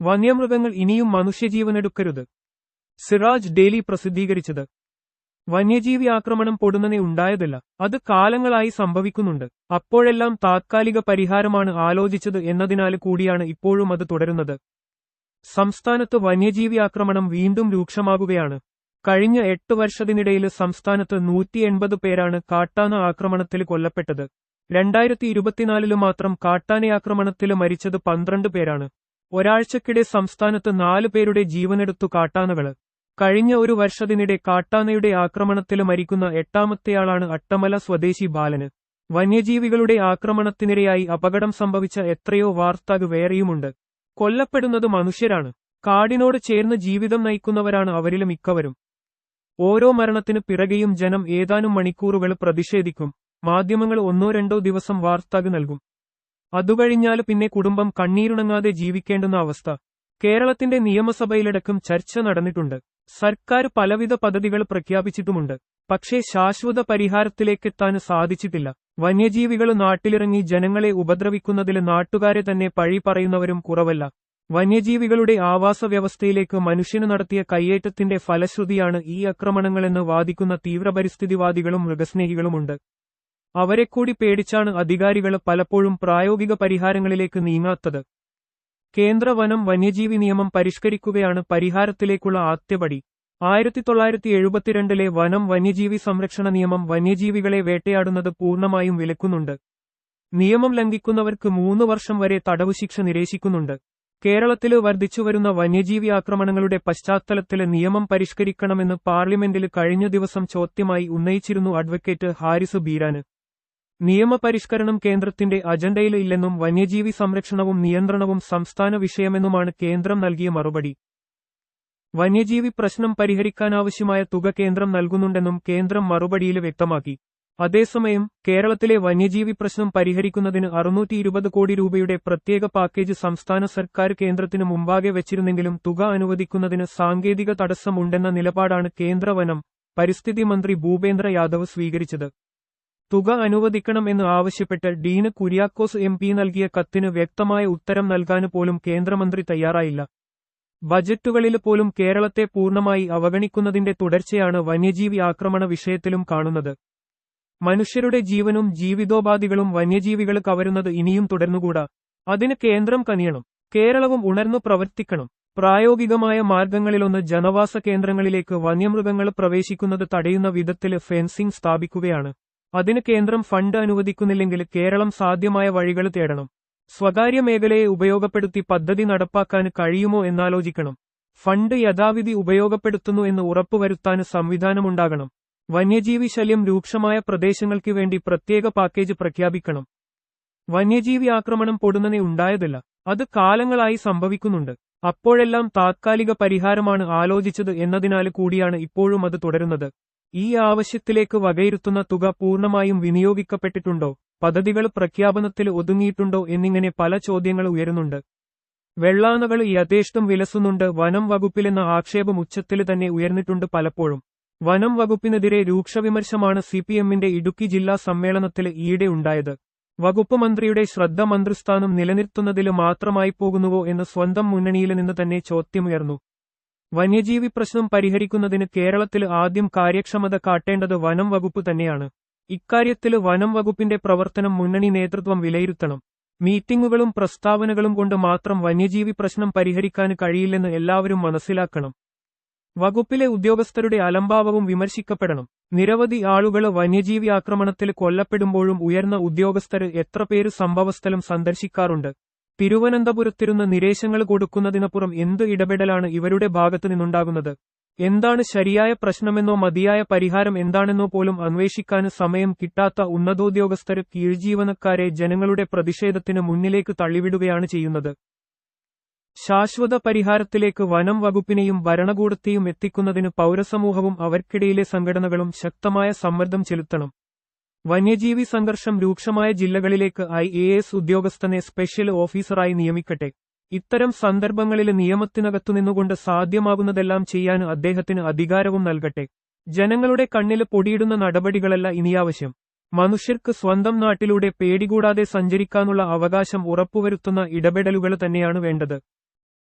വന്യമൃഗങ്ങൾ ഇനിയും മനുഷ്യജീവനെടുക്കരുത്. സിറാജ് ഡെയിലി പ്രസിദ്ധീകരിച്ചത്. വന്യജീവി ആക്രമണം പൊടുന്നനെ ഉണ്ടായതല്ല, അത് കാലങ്ങളായി സംഭവിക്കുന്നുണ്ട്. അപ്പോഴെല്ലാം താത്കാലിക പരിഹാരമാണ് ആലോചിച്ചത് എന്നതിനാൽ കൂടിയാണ് ഇപ്പോഴും അത് തുടരുന്നത്. സംസ്ഥാനത്ത് വന്യജീവി ആക്രമണം വീണ്ടും രൂക്ഷമാകുകയാണ്. കഴിഞ്ഞ 8 വർഷത്തിനിടയിൽ സംസ്ഥാനത്ത് 180 പേരാണ് കാട്ടാന ആക്രമണത്തിൽ കൊല്ലപ്പെട്ടത്. 2024 മാത്രം കാട്ടാനയാക്രമണത്തിൽ മരിച്ചത് 12 പേരാണ്. ഒരാഴ്ചക്കിടെ സംസ്ഥാനത്ത് 4 പേരുടെ ജീവനെടുത്തു കാട്ടാനകള്. കഴിഞ്ഞ ഒരു വർഷത്തിനിടെ കാട്ടാനയുടെ ആക്രമണത്തിൽ മരിക്കുന്ന 8ാമത്തെയാളാണ് അട്ടമല സ്വദേശി ബാലന്. വന്യജീവികളുടെ ആക്രമണത്തിനിരയായി അപകടം സംഭവിച്ച എത്രയോ വാർത്തകൾ വേറെയുമുണ്ട്. കൊല്ലപ്പെടുന്നത് മനുഷ്യരാണ്. കാടിനോട് ചേർന്ന് ജീവിതം നയിക്കുന്നവരാണ് അവരിൽ മിക്കവരും. ഓരോ മരണത്തിന് പിറകെയും ജനം ഏതാനും മണിക്കൂറുകൾ പ്രതിഷേധിക്കും. മാധ്യമങ്ങൾ 1-2 ദിവസം വാർത്തകൾ നൽകും. അതുകഴിഞ്ഞാൽ പിന്നെ കുടുംബം കണ്ണീരുണങ്ങാതെ ജീവിക്കേണ്ടുന്ന അവസ്ഥ. കേരളത്തിന്റെ നിയമസഭയിലടക്കം ചർച്ച നടന്നിട്ടുണ്ട്. സർക്കാർ പലവിധ പദ്ധതികൾ പ്രഖ്യാപിച്ചിട്ടുമുണ്ട്. പക്ഷേ ശാശ്വത പരിഹാരത്തിലേക്കെത്താൻ സാധിച്ചിട്ടില്ല. വന്യജീവികൾ നാട്ടിലിറങ്ങി ജനങ്ങളെ ഉപദ്രവിക്കുന്നതിൽ നാട്ടുകാരെ തന്നെ പഴി പറയുന്നവരും കുറവല്ല. വന്യജീവികളുടെ ആവാസ വ്യവസ്ഥയിലേക്ക് മനുഷ്യന് നടത്തിയ കയ്യേറ്റത്തിന്റെ ഫലശ്രുതിയാണ് ഈ ആക്രമണങ്ങളെന്ന് വാദിക്കുന്ന തീവ്രപരിസ്ഥിതിവാദികളും മൃഗസ്നേഹികളുമുണ്ട്. അവരെക്കൂടി പേടിച്ചാണ് അധികാരികൾ പലപ്പോഴും പ്രായോഗിക പരിഹാരങ്ങളിലേക്ക് നീങ്ങാത്തത്. കേന്ദ്ര വനം വന്യജീവി നിയമം പരിഷ്കരിക്കുകയാണ് പരിഹാരത്തിലേക്കുള്ള ആദ്യപടി. 1972 വനം വന്യജീവി സംരക്ഷണ നിയമം വന്യജീവികളെ വേട്ടയാടുന്നത് പൂർണ്ണമായും വിലക്കുന്നുണ്ട്. നിയമം ലംഘിക്കുന്നവർക്ക് 3 വർഷം വരെ തടവ് ശിക്ഷ നിരേശിക്കുന്നുണ്ട്. കേരളത്തിൽ വർദ്ധിച്ചുവരുന്ന വന്യജീവി ആക്രമണങ്ങളുടെ പശ്ചാത്തലത്തിൽ നിയമം പരിഷ്കരിക്കണമെന്ന് പാർലമെന്റിൽ കഴിഞ്ഞ ദിവസം ചോദ്യമായി ഉന്നയിച്ചിരുന്നു അഡ്വക്കേറ്റ് ഹാരിസ് ബീരാന്. നിയമപരിഷ്കരണം കേന്ദ്രത്തിന്റെ അജണ്ടയിൽ ഇല്ലെന്നും വന്യജീവി സംരക്ഷണവും നിയന്ത്രണവും സംസ്ഥാന വിഷയമെന്നുമാണ് കേന്ദ്രം നൽകിയ മറുപടി. വന്യജീവി പ്രശ്നം പരിഹരിക്കാനാവശ്യമായ തുക കേന്ദ്രം നൽകുന്നുണ്ടെന്നും കേന്ദ്രം മറുപടിയിൽ വ്യക്തമാക്കി. അതേസമയം കേരളത്തിലെ വന്യജീവി പ്രശ്നം പരിഹരിക്കുന്നതിന് 620 കോടി രൂപയുടെ പ്രത്യേക പാക്കേജ് സംസ്ഥാന സർക്കാർ കേന്ദ്രത്തിന് മുമ്പാകെ വെച്ചിരുന്നെങ്കിലും തുക അനുവദിക്കുന്നതിന് സാങ്കേതിക തടസ്സം ഉണ്ടെന്ന നിലപാടാണ് കേന്ദ്ര വനം പരിസ്ഥിതി മന്ത്രി ഭൂപേന്ദ്ര യാദവ് സ്വീകരിച്ചത്. തുക അനുവദിക്കണം എന്ന് ആവശ്യപ്പെട്ട് ഡീന് കുര്യാക്കോസ് MP നൽകിയ കത്തിന് വ്യക്തമായ ഉത്തരം നൽകാന് പോലും കേന്ദ്രമന്ത്രി തയ്യാറായില്ല. ബജറ്റുകളിൽ പോലും കേരളത്തെ പൂർണ്ണമായി അവഗണിക്കുന്നതിന്റെ തുടർച്ചയാണ് വന്യജീവി ആക്രമണ വിഷയത്തിലും കാണുന്നത്. മനുഷ്യരുടെ ജീവനും ജീവിതോപാധികളും വന്യജീവികൾ കവരുന്നത് ഇനിയും തുടർന്നുകൂടാ. അതിന് കേന്ദ്രം കനിയണം. കേരളവും ഉണർന്നു പ്രവർത്തിക്കണം. പ്രായോഗികമായ മാർഗങ്ങളിലൊന്ന് ജനവാസ കേന്ദ്രങ്ങളിലേക്ക് വന്യമൃഗങ്ങൾ പ്രവേശിക്കുന്നത് തടയുന്ന വിധത്തിൽ ഫെൻസിംഗ് സ്ഥാപിക്കുകയാണ്. അതിന് കേന്ദ്രം ഫണ്ട് അനുവദിക്കുന്നില്ലെങ്കിൽ കേരളം സാധ്യമായ വഴികൾ തേടണം. സ്വകാര്യ മേഖലയെ ഉപയോഗപ്പെടുത്തി പദ്ധതി നടപ്പാക്കാൻ കഴിയുമോ എന്നാലോചിക്കണം. ഫണ്ട് യഥാവിധി ഉപയോഗപ്പെടുത്തുന്നു എന്ന് ഉറപ്പുവരുത്താൻ സംവിധാനമുണ്ടാകണം. വന്യജീവി ശല്യം രൂക്ഷമായ പ്രദേശങ്ങൾക്ക് വേണ്ടി പ്രത്യേക പാക്കേജ് പ്രഖ്യാപിക്കണം. വന്യജീവി ആക്രമണം പൊടുന്നനെ ഉണ്ടായതല്ല, അത് കാലങ്ങളായി സംഭവിക്കുന്നുണ്ട്. അപ്പോഴെല്ലാം താത്കാലിക പരിഹാരമാണ് ആലോചിച്ചത് എന്നതിനാൽ കൂടിയാണ് ഇപ്പോഴും അത് തുടരുന്നത്. ഈ ആവശ്യത്തിലേക്ക് വകയിരുത്തുന്ന തുക പൂർണ്ണമായും വിനിയോഗിക്കപ്പെട്ടിട്ടുണ്ടോ, പദ്ധതികൾ പ്രഖ്യാപനത്തിൽ ഒതുങ്ങിയിട്ടുണ്ടോ എന്നിങ്ങനെ പല ചോദ്യങ്ങൾ ഉയരുന്നുണ്ട്. വെള്ളാനകൾ യഥേഷ്ടം വിലസുന്നുണ്ട് വനം വകുപ്പിലെന്ന ആക്ഷേപം ഉച്ചത്തിൽ തന്നെ ഉയർന്നിട്ടുണ്ട് പലപ്പോഴും. വനം വകുപ്പിനെതിരെ രൂക്ഷവിമർശമാണ് CPMന്റെ ഇടുക്കി ജില്ലാ സമ്മേളനത്തിൽ ഈയിടെ ഉണ്ടായത്. വകുപ്പ് മന്ത്രിയുടെ ശ്രദ്ധ മന്ത്രിസ്ഥാനം നിലനിർത്തുന്നതിൽ മാത്രമായി പോകുന്നുവോ എന്ന് സ്വന്തം മുന്നണിയിൽ നിന്ന് തന്നെ ചോദ്യമുയർന്നു. വന്യജീവി പ്രശ്നം പരിഹരിക്കുന്നതിന് കേരളത്തിൽ ആദ്യം കാര്യക്ഷമത കാട്ടേണ്ടത് വനം വകുപ്പ് തന്നെയാണ്. ഇക്കാര്യത്തിൽ വനം വകുപ്പിന്റെ പ്രവർത്തനം മുന്നണി നേതൃത്വം വിലയിരുത്തണം. മീറ്റിംഗുകളും പ്രസ്താവനകളും കൊണ്ട് മാത്രം വന്യജീവി പ്രശ്നം പരിഹരിക്കാൻ കഴിയില്ലെന്ന് എല്ലാവരും മനസ്സിലാക്കണം. വകുപ്പിലെ ഉദ്യോഗസ്ഥരുടെ അലംഭാവവും വിമർശിക്കപ്പെടണം. നിരവധി ആളുകൾ വന്യജീവി ആക്രമണത്തിൽ കൊല്ലപ്പെടുമ്പോഴും ഉയർന്ന ഉദ്യോഗസ്ഥർ എത്ര പേര് സംഭവസ്ഥലം സന്ദർശിക്കാറുണ്ട്? തിരുവനന്തപുരത്തിരുന്ന് നിരേശങ്ങൾ കൊടുക്കുന്നതിനപ്പുറം എന്ത് ഇടപെടലാണ് ഇവരുടെ ഭാഗത്തു നിന്നുണ്ടാകുന്നത്? എന്താണ് ശരിയായ പ്രശ്നമെന്നോ മതിയായ പരിഹാരം എന്താണെന്നോ പോലും അന്വേഷിക്കാൻ സമയം കിട്ടാത്ത ഉന്നതോദ്യോഗസ്ഥർ കീഴ്ജീവനക്കാരെ ജനങ്ങളുടെ പ്രതിഷേധത്തിന് മുന്നിലേക്ക് തള്ളിവിടുകയാണ് ചെയ്യുന്നത്. ശാശ്വത പരിഹാരത്തിലേക്ക് വനം വകുപ്പിനെയും ഭരണകൂടത്തെയും എത്തിക്കുന്നതിന് പൗരസമൂഹവും അവർക്കിടയിലെ സംഘടനകളും ശക്തമായ സമ്മർദ്ദം ചെലുത്തണം. വന്യജീവി സംഘർഷം രൂക്ഷമായ ജില്ലകളിലേക്ക് IAS ഉദ്യോഗസ്ഥനെ സ്പെഷ്യൽ ഓഫീസറായി നിയമിക്കട്ടെ. ഇത്തരം സന്ദർഭങ്ങളിൽ നിയമത്തിനകത്തുനിന്നുകൊണ്ട് സാധ്യമാകുന്നതെല്ലാം ചെയ്യാൻ അദ്ദേഹത്തിന് അധികാരവും നൽകട്ടെ. ജനങ്ങളുടെ കണ്ണിൽ പൊടിയിടുന്ന നടപടികളല്ല ഇനിയാവശ്യം. മനുഷ്യർക്ക് സ്വന്തം നാട്ടിലൂടെ പേടികൂടാതെ സഞ്ചരിക്കാനുള്ള അവകാശം ഉറപ്പുവരുത്തുന്ന ഇടപെടലുകൾ തന്നെയാണ് വേണ്ടത്.